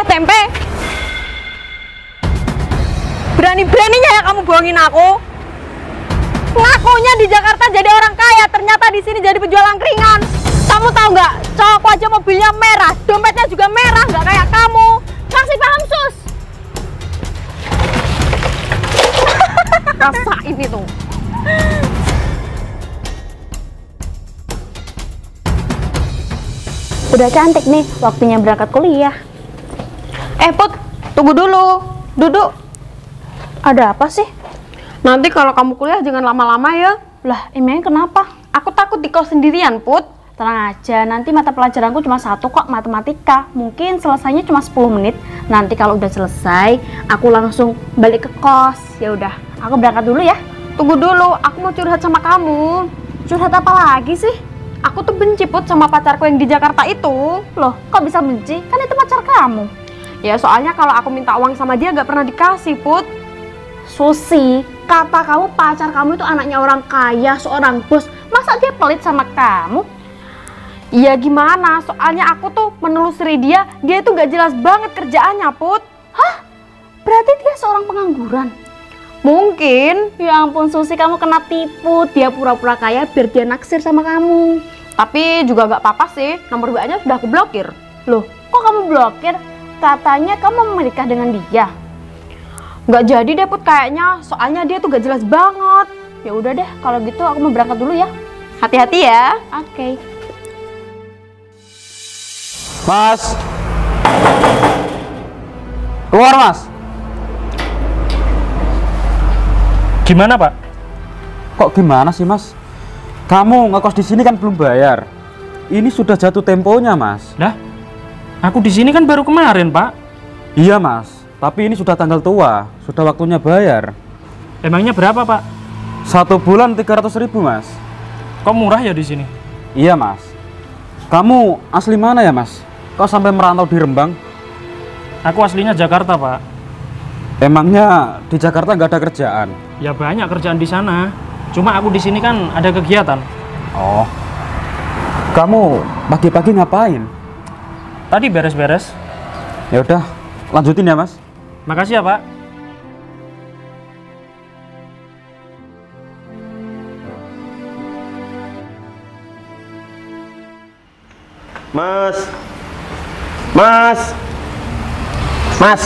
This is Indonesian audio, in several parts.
tempe. Berani-beraninya ya kamu bohongin aku. Ngakunya di Jakarta jadi orang kaya, ternyata di sini jadi penjual angkringan. Kamu tahu nggak? Cowokku aja mobilnya merah, dompetnya juga merah, nggak kayak kamu. Kasih paham, Sus. Rasain itu. Udah cantik nih, waktunya berangkat kuliah. Put, tunggu dulu. Duduk. Ada apa sih? Nanti kalau kamu kuliah jangan lama-lama ya. Lah, emangnya kenapa? Aku takut di kos sendirian, Put. Tenang aja, nanti mata pelajaranku cuma satu kok, matematika. Mungkin selesainya cuma 10 menit. Nanti kalau udah selesai, aku langsung balik ke kos. Ya udah, aku berangkat dulu ya. Tunggu dulu, aku mau curhat sama kamu. Curhat apa lagi sih? Aku tuh benci, Put, sama pacarku yang di Jakarta itu. Loh, kok bisa benci? Kan itu pacar kamu. Ya soalnya kalau aku minta uang sama dia gak pernah dikasih, Put. Susi, kata kamu pacar kamu itu anaknya orang kaya, seorang bos. Masa dia pelit sama kamu? Ya gimana, soalnya aku tuh menelusuri dia itu gak jelas banget kerjaannya, Put. Hah? Berarti dia seorang pengangguran? Mungkin. Ya ampun Susi, kamu kena tipu. Dia pura-pura kaya biar dia naksir sama kamu. Tapi juga gak apa-apa sih, nomor WA-nya sudah aku blokir. Loh, kok kamu blokir? Katanya kamu mau menikah dengan dia. Gak jadi deh, Put, kayaknya. Soalnya dia tuh gak jelas banget. Ya udah deh, kalau gitu aku mau berangkat dulu ya. Hati-hati ya. Oke. Mas, keluar Mas. Gimana Pak? Kok gimana sih Mas? Kamu ngekos di sini kan belum bayar. Ini sudah jatuh temponya Mas. Lah, aku di sini kan baru kemarin Pak. Iya Mas, tapi ini sudah tanggal tua, sudah waktunya bayar. Emangnya berapa Pak? 1 bulan 300.000 Mas. Kok murah ya di sini? Iya Mas. Kamu asli mana ya Mas? Kok sampai merantau di Rembang? Aku aslinya Jakarta Pak. Emangnya di Jakarta nggak ada kerjaan? Ya banyak kerjaan di sana. Cuma aku di sini kan ada kegiatan. Oh, kamu pagi-pagi ngapain? Tadi beres-beres. Ya udah, lanjutin ya Mas. Makasih ya Pak. Mas,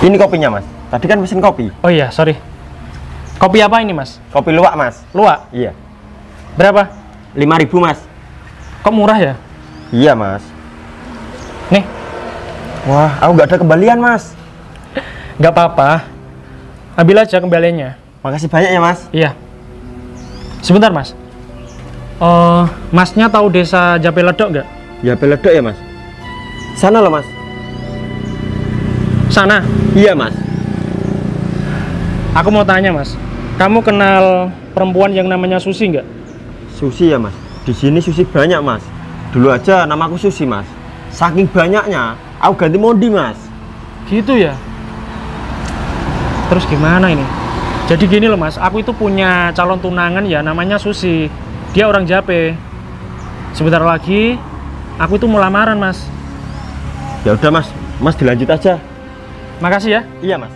ini kopinya Mas. Tadi kan mesin kopi. Oh iya, sorry. Kopi apa ini Mas? Kopi luwak Mas. Luwak? Iya. Berapa? 5.000 Mas. Kok murah ya? Iya Mas. Nih. Wah, aku nggak ada kembalian Mas. Gak apa-apa. Ambil aja kembaliannya. Makasih banyak ya Mas. Iya. Sebentar Mas. Masnya tahu desa Jape Ledok nggak? Ya peledok ya Mas. Sana loh Mas. Sana? Iya Mas. Aku mau tanya Mas. Kamu kenal perempuan yang namanya Susi nggak? Susi ya Mas. Di sini Susi banyak Mas. Dulu aja namaku Susi Mas. Saking banyaknya, aku ganti Mondi Mas. Gitu ya? Terus gimana ini? Jadi gini loh Mas, aku itu punya calon tunangan ya, namanya Susi. Dia orang Jape. Sebentar lagi, aku itu mau lamaran Mas. Ya udah Mas, Mas dilanjut aja. Makasih ya. Iya Mas.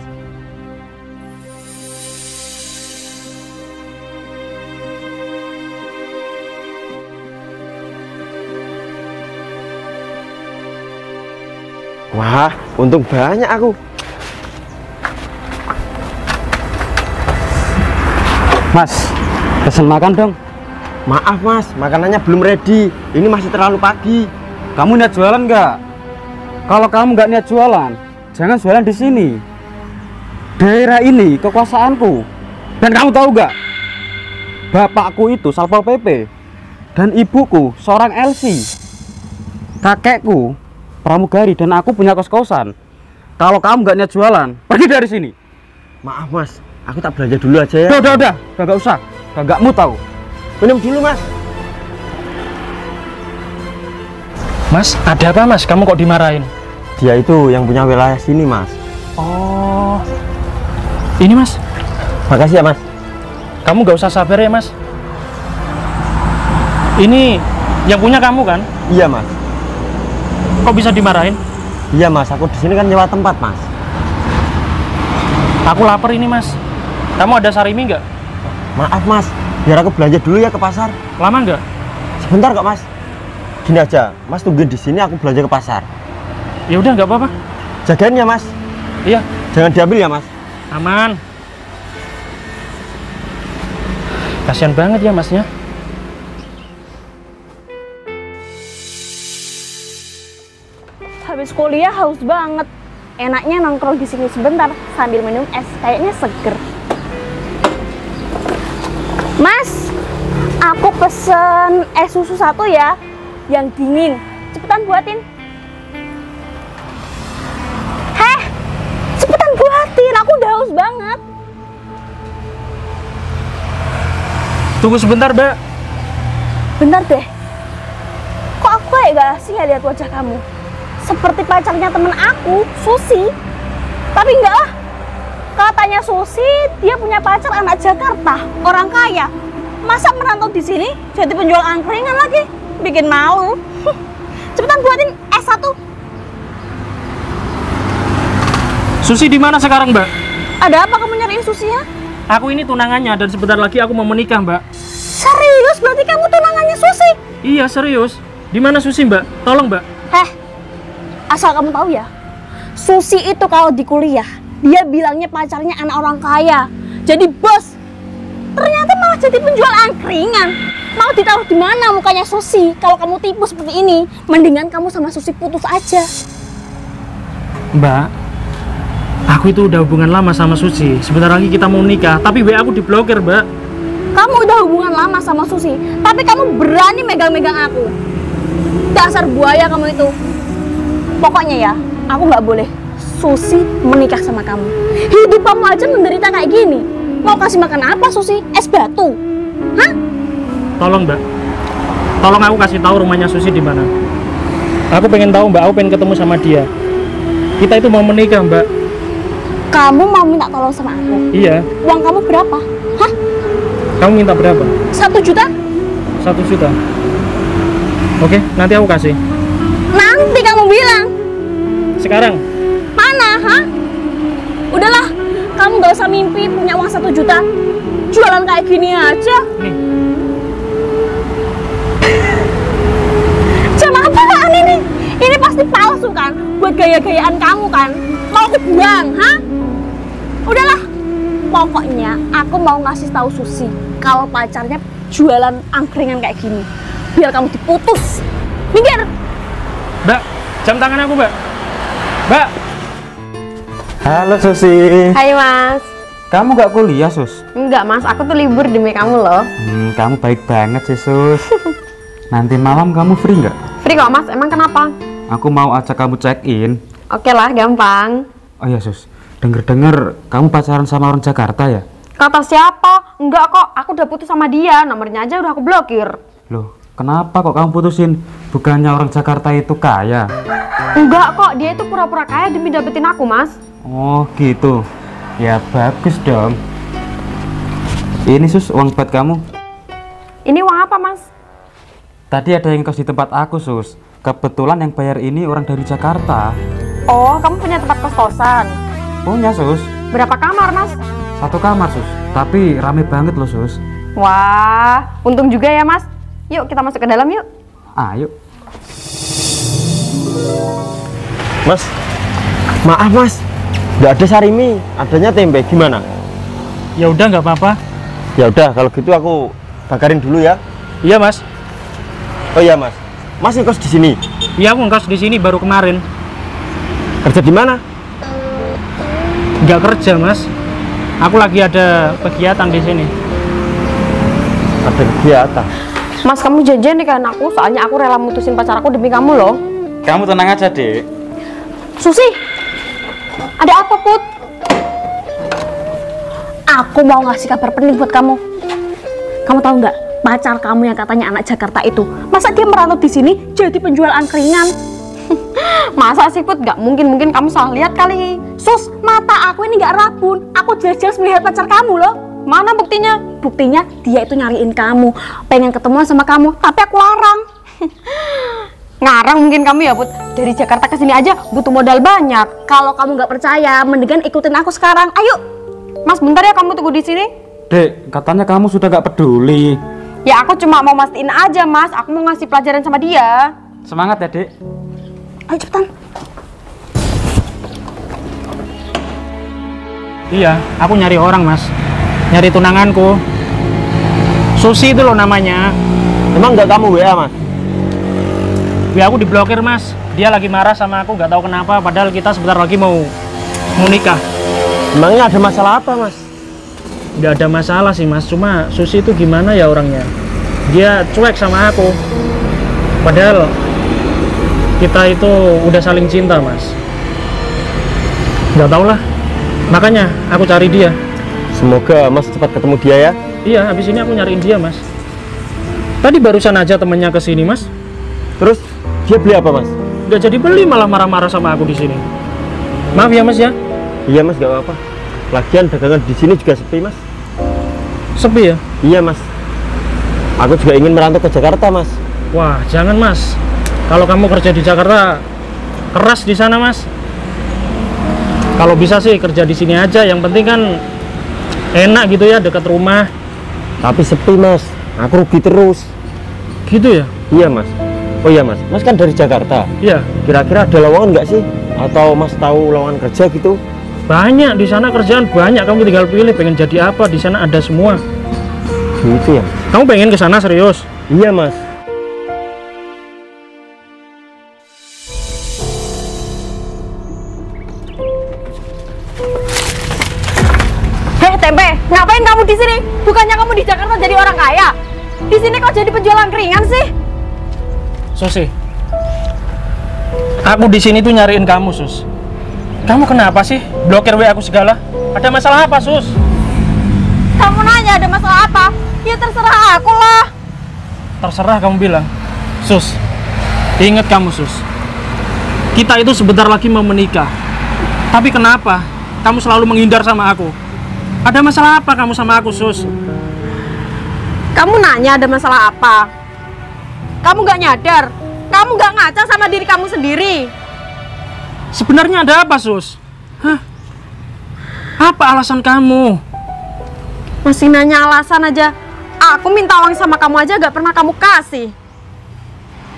Wah, untung banyak aku. Mas, pesen makan dong. Maaf Mas, makanannya belum ready. Ini masih terlalu pagi. Kamu niat jualan nggak? Kalau kamu nggak niat jualan, jangan jualan di sini. Daerah ini kekuasaanku. Dan kamu tahu nggak? Bapakku itu Satpol PP dan ibuku seorang LC. Kakekku pramugari dan aku punya kos-kosan. Kalau kamu nggak niat jualan, pergi dari sini. Maaf Mas, aku tak belanja dulu aja ya. Udah, nggak usah. Nggakmu tahu. Minum dulu Mas. Mas, ada apa Mas? Kamu kok dimarahin? Dia itu yang punya wilayah sini Mas. Oh, ini Mas. Makasih ya Mas. Kamu gak usah sabar ya Mas. Ini yang punya kamu kan? Iya Mas. Kok bisa dimarahin? Iya mas, aku di sini kan nyewa tempat mas. Aku lapar ini mas. Kamu ada sarimi nggak? Maaf mas, biar aku belanja dulu ya ke pasar. Lama nggak? Sebentar kok mas. Gini aja, mas tungguin di sini, aku belanja ke pasar. Ya udah nggak apa-apa. Jagain ya mas. Iya, Jangan diambil ya mas. aman. Kasihan banget ya masnya. Habis kuliah haus banget. Enaknya nongkrong di sini sebentar sambil minum es, kayaknya seger. Mas, aku pesen es susu 1 ya, yang dingin. Cepetan buatin. Heh, cepetan buatin, aku udah haus banget. Tunggu sebentar, Mbak. Bentar deh, kok aku kayak gak asing ya lihat wajah kamu? Seperti pacarnya temen aku, Susi. Tapi enggak lah, katanya Susi dia punya pacar anak Jakarta, orang kaya. Masa merantau di sini jadi penjual angkringan lagi? Bikin malu. Cepetan buatin es 1. Susi di mana sekarang, Mbak? Ada apa kamu nyariin Susi ya? Aku ini tunangannya dan sebentar lagi aku mau menikah, Mbak. Serius? Berarti kamu tunangannya Susi? Iya, serius. Di mana Susi, Mbak? Tolong, Mbak. Heh, asal kamu tahu ya, Susi itu kalau di kuliah, dia bilangnya pacarnya anak orang kaya, jadi bos. Ternyata malah jadi penjual angkringan. Mau ditaruh di mana mukanya Susi? Kalau kamu tipu seperti ini, mendingan kamu sama Susi putus aja. Mbak, aku itu udah hubungan lama sama Susi. Sebentar lagi kita mau menikah, tapi WA aku diblokir, Mbak. Kamu udah hubungan lama sama Susi, tapi kamu berani megang-megang aku. Dasar buaya kamu itu. Pokoknya ya, aku nggak boleh Susi menikah sama kamu. Hidup kamu aja menderita kayak gini. Mau kasih makan apa Susi? Es batu? Hah? Tolong, Mbak. Tolong aku kasih tahu rumahnya Susi di mana. Aku pengen tahu, Mbak. Aku pengen ketemu sama dia. Kita itu mau menikah, Mbak. Kamu mau minta tolong sama aku? Iya. Uang kamu berapa? Hah? Kamu minta berapa? 1 juta? 1 juta. Oke, nanti aku kasih. Nanti kamu bilang. Sekarang. Mana, hah? Udahlah, kamu gak usah mimpi punya uang 1 juta. Jualan kayak gini aja. Nih. Jam apaan ini? Ini pasti palsu kan? Buat gaya-gayaan kamu kan? Mau aku buang, hah? Udahlah, pokoknya aku mau ngasih tahu Susi kalau pacarnya jualan angkringan kayak gini. Biar kamu diputus. Minggir. Mbak, jam tangan aku, Mbak. Mbak. Halo Susi. Hai Mas. Kamu gak kuliah, Sus? Enggak Mas, aku tuh libur demi kamu loh. Kamu baik banget sih, Sus. Nanti malam kamu free nggak? Free kok Mas, emang kenapa? Aku mau ajak kamu check-in. Oke lah, gampang. Oh iya, Sus. Denger-denger kamu pacaran sama orang Jakarta ya? Kata siapa? Enggak kok, aku udah putus sama dia. Nomornya aja udah aku blokir. Loh, kenapa kok kamu putusin? Bukannya orang Jakarta itu kaya? Enggak kok, dia itu pura-pura kaya demi dapetin aku Mas. Oh gitu. Ya bagus dong. Ini Sus, uang buat kamu. Ini uang apa Mas? Tadi ada yang kos di tempat aku, Sus. Kebetulan yang bayar ini orang dari Jakarta. Oh, kamu punya tempat kos-kosan. Punya, Sus. Berapa kamar Mas? 1 kamar, Sus. Tapi rame banget loh, Sus. Wah, untung juga ya Mas. Yuk kita masuk ke dalam yuk. Ayo. Mas, maaf mas, nggak ada sarimi, adanya tempe. Gimana? Ya udah, nggak apa-apa. Ya udah, kalau gitu aku bakarin dulu ya. Iya, Mas. Oh iya mas, mas ngekos di sini. Iya, aku ngekos di sini baru kemarin. Kerja di mana? Nggak kerja, Mas. Aku lagi ada kegiatan di sini. Ada kegiatan. Mas, kamu janjian nih kan aku, soalnya aku rela mutusin pacar aku demi kamu loh. Kamu tenang aja, Dek. Susi, ada apa Put? Aku mau ngasih kabar penting buat kamu. Kamu tahu nggak, pacar kamu yang katanya anak Jakarta itu, masa dia merantau di sini jadi penjual angkringan? Masa sih Put? Gak mungkin kamu salah lihat kali. Sus, mata aku ini nggak rabun. Aku jelas-jelas melihat pacar kamu loh. Mana buktinya? Buktinya dia itu nyariin kamu, pengen ketemuan sama kamu, tapi aku larang. Ngarang mungkin kamu ya, Put. Dari Jakarta ke sini aja butuh modal banyak. Kalau kamu nggak percaya, mendingan ikutin aku sekarang. Ayo. Mas, bentar ya kamu tunggu di sini. Dek, katanya kamu sudah gak peduli. Ya aku cuma mau mastiin aja, Mas. Aku mau ngasih pelajaran sama dia. Semangat ya, Dek. Ayo cepetan. Iya, aku nyari orang, Mas. Nyari tunanganku. Susi itu loh namanya. Emang nggak kamu WA, Mas? Ya aku diblokir, Mas. Dia lagi marah sama aku, nggak tahu kenapa. Padahal kita sebentar lagi mau nikah. Emangnya ada masalah apa, Mas? Nggak ada masalah sih, Mas. Cuma Susi itu gimana ya orangnya? Dia cuek sama aku. Padahal kita itu udah saling cinta, Mas. Nggak tahu lah. Makanya aku cari dia. Semoga Mas cepat ketemu dia ya. Iya, habis ini aku nyariin dia, Mas. Tadi barusan aja temennya ke sini, Mas. Terus dia beli apa, Mas? Nggak jadi beli, malah marah-marah sama aku di sini. Maaf ya, Mas ya. Iya, Mas, nggak apa-apa. Lagian dagangan di sini juga sepi, Mas. Sepi ya? Iya, Mas. Aku juga ingin merantau ke Jakarta, Mas. Wah, jangan, Mas. Kalau kamu kerja di Jakarta, keras di sana, Mas. Kalau bisa sih kerja di sini aja. Yang penting kan enak gitu ya, dekat rumah. Tapi sepi, Mas. Aku rugi terus. Gitu ya? Iya, Mas. Oh iya, Mas. Mas kan dari Jakarta. Iya. Kira-kira ada lowongan nggak sih? Atau Mas tahu lowongan kerja gitu? Banyak di sana, kerjaan banyak. Kamu tinggal pilih pengen jadi apa. Di sana ada semua. Gitu ya? Kamu pengen ke sana serius? Iya, Mas. Hei, Tempe, ngapain kamu di sini? Bukannya kamu di Jakarta jadi orang kaya? Di sini kok jadi penjual angkringan sih? Susi, aku di sini tuh nyariin kamu, Sus. Kamu kenapa sih blokir WA aku segala? Ada masalah apa, Sus? Kamu nanya ada masalah apa? Ya terserah aku lah. Terserah kamu bilang. Sus, ingat kamu, Sus. Kita itu sebentar lagi mau menikah. Tapi kenapa kamu selalu menghindar sama aku? Ada masalah apa kamu sama aku, Sus? Kamu nanya ada masalah apa? Kamu gak nyadar? Kamu gak ngaca sama diri kamu sendiri? Sebenarnya ada apa, Sus? Hah? Apa alasan kamu? Masih nanya alasan aja. Aku minta uang sama kamu aja gak pernah kamu kasih.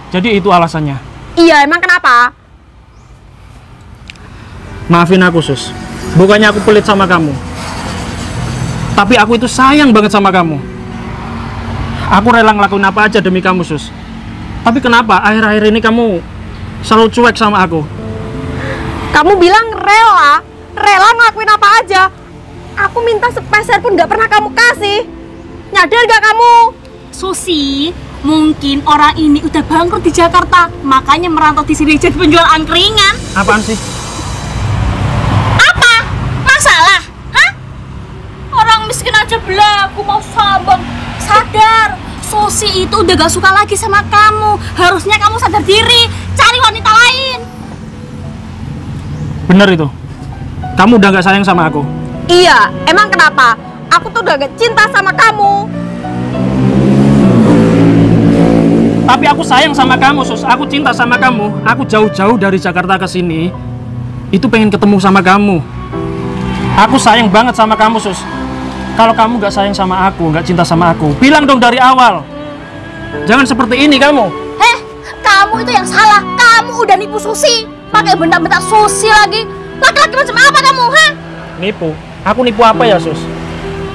Jadi itu alasannya? Iya, emang kenapa? Maafin aku, Sus. Bukannya aku pelit sama kamu. Tapi aku itu sayang banget sama kamu. Aku rela ngelakuin apa aja demi kamu, Sus. Tapi kenapa akhir-akhir ini kamu selalu cuek sama aku? Kamu bilang rela ngelakuin apa aja. Aku minta sepeser pun gak pernah kamu kasih. Nyadar gak kamu? Susi, mungkin orang ini udah bangkrut di Jakarta, makanya merantau di sini jadi penjual angkringan. Apaan sih? Apa? Masalah? Hah? Orang miskin aja belagu mau sombong. Sadar, Susi itu udah gak suka lagi sama kamu. Harusnya kamu sadar diri, cari wanita lain. Bener itu. Kamu udah gak sayang sama aku. Iya, emang kenapa? Aku tuh udah gak cinta sama kamu. Tapi aku sayang sama kamu, Sus. Aku cinta sama kamu. Aku jauh-jauh dari Jakarta ke sini itu pengen ketemu sama kamu. Aku sayang banget sama kamu, Sus. Kalau kamu gak sayang sama aku, gak cinta sama aku, bilang dong dari awal. Jangan seperti ini kamu. Kamu itu yang salah. Kamu udah nipu Susi, pakai bentak-bentak Susi lagi. Laki-laki macam apa kamu, ha? Nipu? Aku nipu apa ya, Sus?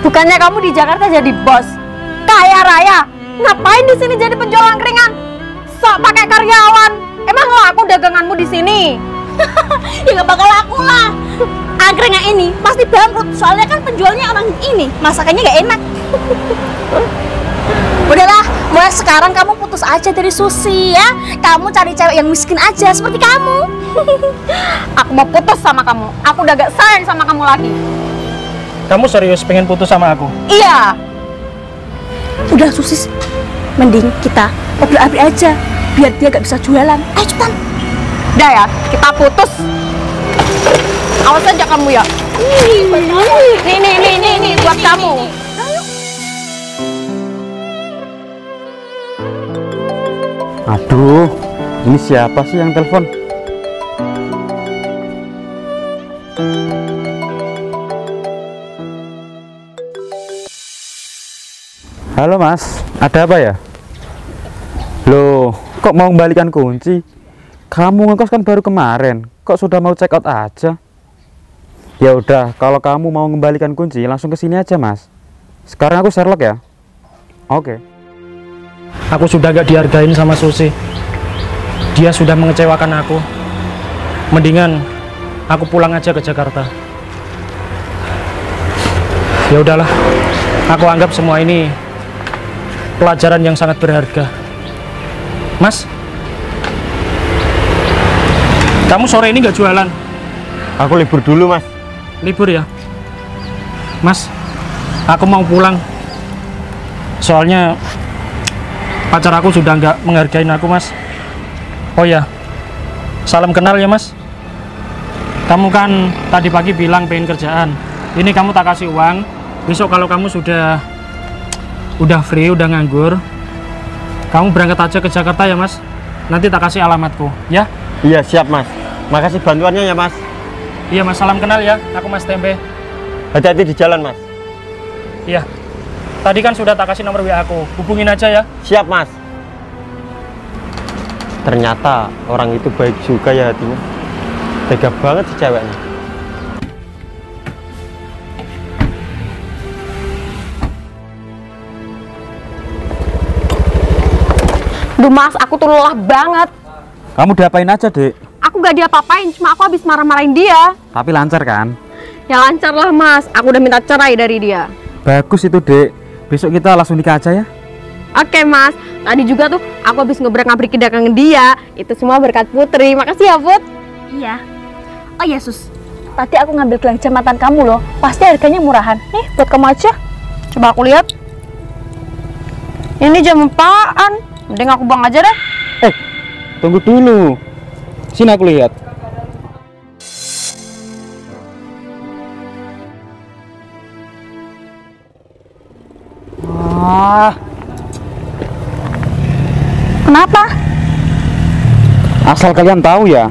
Bukannya kamu di Jakarta jadi bos, kaya raya. Ngapain di sini jadi penjual angkringan? Sok pakai karyawan. Emang laku daganganmu di sini? Ya gak bakal laku lah. Angkringan ini pasti bangkrut, soalnya kan penjualnya orang ini, masakannya gak enak. Udahlah, mulai sekarang kamu putus aja dari Susi ya. Kamu cari cewek yang miskin aja seperti kamu. Aku mau putus sama kamu. Aku udah gak sayang sama kamu lagi. Kamu serius pengen putus sama aku? Iya. Udah Susi, mending kita obrol-abri aja, biar dia gak bisa jualan. Ayo cepetan. Udah ya, kita putus. Awas aja kamu ya. Nih, buat kamu. Aduh, Ini siapa sih yang telepon? Halo Mas, ada apa ya? Loh, kok mau kembalikan kunci? Kamu ngekos kan baru kemarin, kok sudah mau check out aja? Ya udah, kalau kamu mau kembalikan kunci, langsung ke sini aja Mas. Sekarang aku Sherlock ya. Oke. Aku sudah gak dihargain sama Susi. Dia sudah mengecewakan aku. Mendingan aku pulang aja ke Jakarta. Ya udahlah, aku anggap semua ini pelajaran yang sangat berharga. Mas, kamu sore ini nggak jualan? Aku libur dulu, Mas. Libur ya? Mas, aku mau pulang. Soalnya pacar aku sudah nggak menghargai aku, Mas. Oh ya, salam kenal ya, Mas. Kamu kan tadi pagi bilang pengen kerjaan. Ini kamu tak kasih uang. Besok kalau kamu udah free, udah nganggur, kamu berangkat aja ke Jakarta ya Mas. Nanti tak kasih alamatku ya. Iya siap Mas, makasih bantuannya ya Mas. Iya Mas, salam kenal ya, aku Mas Tempe. Hati-hati di jalan Mas. Iya, tadi kan sudah tak kasih nomor WA aku, hubungin aja ya. Siap Mas. Ternyata orang itu baik juga ya hatinya. Tega banget si ceweknya. Duh Mas, aku tuh lelah banget. Kamu diapain aja, Dek? Aku gak diapa-apain, cuma aku habis marah-marahin dia. Tapi lancar kan? Ya lancar lah Mas, aku udah minta cerai dari dia. Bagus itu, Dek. Besok kita langsung nikah aja ya. Oke Mas, tadi juga tuh aku habis ngobrak-ngabrik dagangan dia. Itu semua berkat Putri, makasih ya Put. Iya. Oh iya Sus, tadi aku ngambil gelang jam mantan kamu loh. Pasti harganya murahan. Nih buat kamu aja. Coba aku lihat. Ini jam apaan? Mending aku buang aja deh. Tunggu dulu. Sini aku lihat. Kenapa? Asal kalian tahu ya,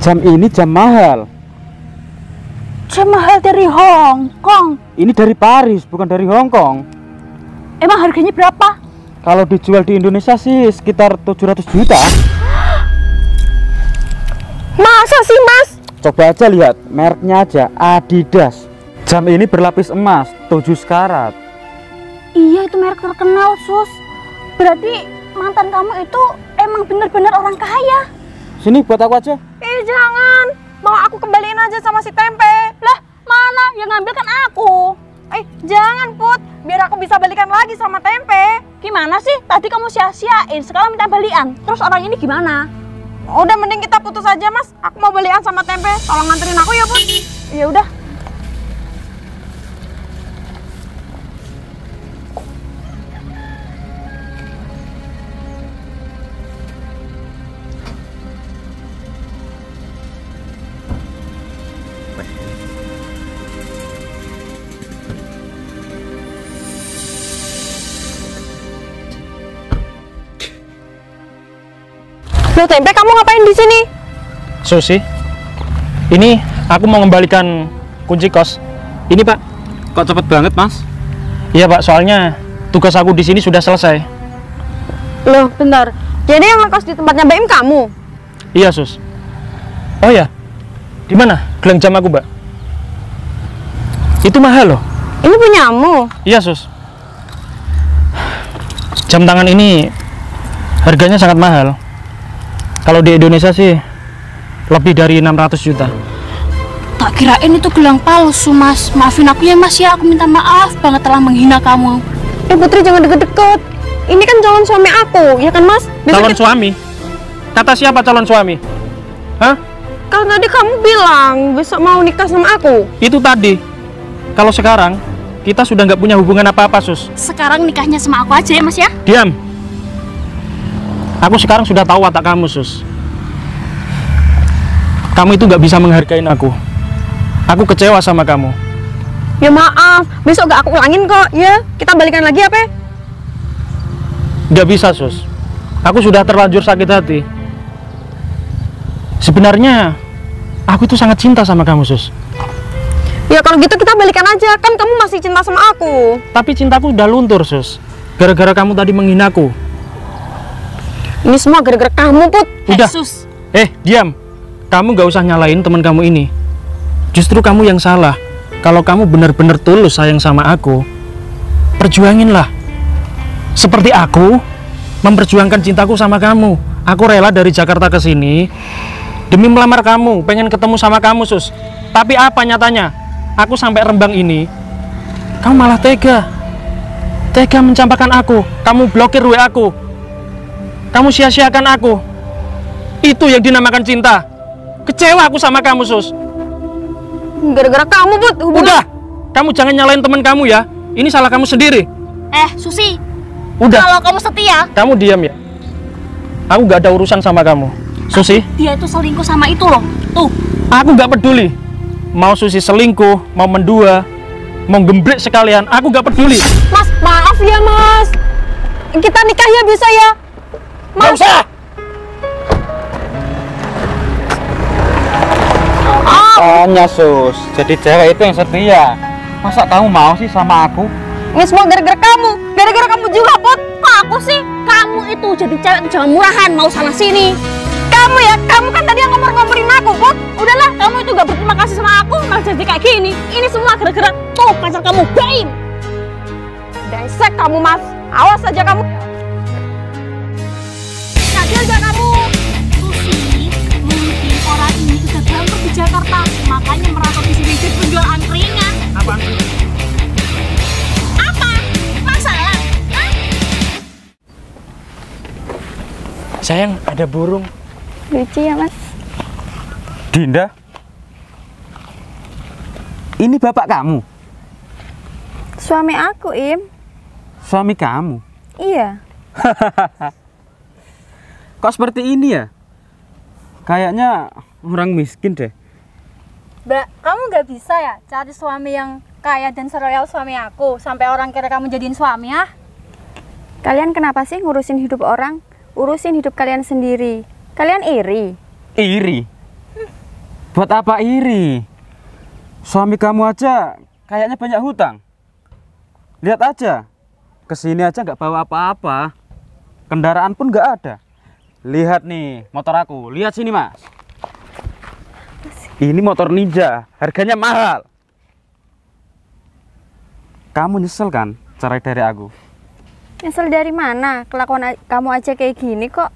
jam ini jam mahal. Jam mahal dari Hong Kong. Ini dari Paris, bukan dari Hong Kong. Emang harganya berapa? Kalau dijual di Indonesia sih sekitar 700 juta. Masa sih Mas? Coba aja lihat, mereknya aja, Adidas. Jam ini berlapis emas, 7 karat. Iya, itu merek terkenal, Sus. Berarti mantan kamu itu emang bener-bener orang kaya. Sini buat aku aja. Jangan. Mau aku kembaliin aja sama si Tempe. Lah, mana? Yang ngambil kan aku. Jangan Put, biar aku bisa balikan lagi sama Tempe. Gimana sih? Tadi kamu sia-siain, sekarang minta balikan. Terus orang ini gimana? Udah mending kita putus aja Mas. Aku mau balikan sama Tempe. Tolong nganterin aku ya Put. Ya udah. Loh Tempe, kamu ngapain di sini? Susi, ini aku mau mengembalikan kunci kos. Ini Pak. Kok cepet banget, Mas? Iya Pak, soalnya tugas aku di sini sudah selesai. Loh bentar, jadi yang ngekos di tempatnya Mbak Im kamu? Iya Sus. Oh ya, di mana gelang jam aku Mbak? Itu mahal loh. Ini punyamu? Iya Sus. Jam tangan ini harganya sangat mahal. Kalau di Indonesia sih lebih dari 600 juta. Tak kirain itu gelang palsu, Mas. Maafin aku ya, Mas ya. Aku minta maaf banget telah menghina kamu. Putri jangan deket-deket. Ini kan calon suami aku, ya kan Mas? Calon suami? Kata siapa calon suami? Hah? Kan tadi kamu bilang besok mau nikah sama aku. Itu tadi. Kalau sekarang kita sudah nggak punya hubungan apa-apa, Sus. Sekarang nikahnya sama aku aja ya, Mas ya. Diam. Aku sekarang sudah tahu watak kamu, Sus. Kamu itu nggak bisa menghargai aku. Aku kecewa sama kamu. Ya maaf, besok gak aku ulangin kok. Ya, kita balikan lagi apa? Nggak bisa, Sus. Aku sudah terlanjur sakit hati. Sebenarnya aku tuh sangat cinta sama kamu, Sus. Ya kalau gitu kita balikan aja, kan kamu masih cinta sama aku. Tapi cintaku udah luntur, Sus. Gara-gara kamu tadi menghinaku. Ini semua gara-gara kamu, Put. Udah. Sus. Diam. Kamu gak usah nyalain teman kamu ini. Justru kamu yang salah. Kalau kamu benar-benar tulus sayang sama aku, perjuanginlah. Seperti aku memperjuangkan cintaku sama kamu. Aku rela dari Jakarta ke sini demi melamar kamu, pengen ketemu sama kamu, Sus. Tapi apa nyatanya? Aku sampai Rembang ini, kamu malah tega mencampakkan aku. Kamu blokir WA aku. Kamu sia-siakan aku. Itu yang dinamakan cinta. Kecewa aku sama kamu, Sus. Gara-gara kamu, Put. Udah, kamu jangan nyalain teman kamu ya. Ini salah kamu sendiri. Susi. Udah. Kalau kamu setia, Kamu diam ya. Aku gak ada urusan sama kamu, Susi. dia itu selingkuh sama itu loh. Tuh. Aku gak peduli. Mau Susi selingkuh, mau mendua, mau gembrek sekalian, aku gak peduli. Mas, maaf ya, Mas. Kita nikah ya bisa ya? Gak usah. Tanya Sus, jadi cewek itu yang setia. Masa kamu mau sih sama aku? Ini semua gara-gara kamu. Gara-gara kamu juga, Put. Kok aku sih? Kamu itu jadi cewek tuh jangan murahan, mau sana sini. Kamu ya, kamu kan tadi yang ngomong-ngomongin aku, Put. Udahlah, kamu itu gak berterima kasih sama aku, malah jadi kayak gini. Ini semua gara-gara tuh pacar kamu, Baim. Brengsek kamu, Mas. Awas aja kamu. Sadar gak kamu? Susi, mungkin orang ini udah bangkrut di Jakarta, makanya merantau di sini jadi penjual angkringan. Apaan sih? Apa? Masalah? Hah? Sayang, ada burung. Lucu ya, Mas. Dinda, ini bapak kamu? Suami aku, Im. Suami kamu? Iya. Kok seperti ini ya? Kayaknya orang miskin deh. Mbak, kamu nggak bisa ya cari suami yang kaya dan seroyal suami aku sampai orang kira kamu jadiin suami ya? Kalian kenapa sih ngurusin hidup orang? Urusin hidup kalian sendiri. Kalian iri? Iri? Buat apa iri? Suami kamu aja kayaknya banyak hutang. Lihat aja, kesini aja nggak bawa apa-apa. Kendaraan pun nggak ada. Lihat nih motor aku, lihat sini Mas. Ini motor Ninja, harganya mahal. Kamu nyesel kan cerai dari aku? Nyesel dari mana? Kelakuan kamu aja kayak gini kok.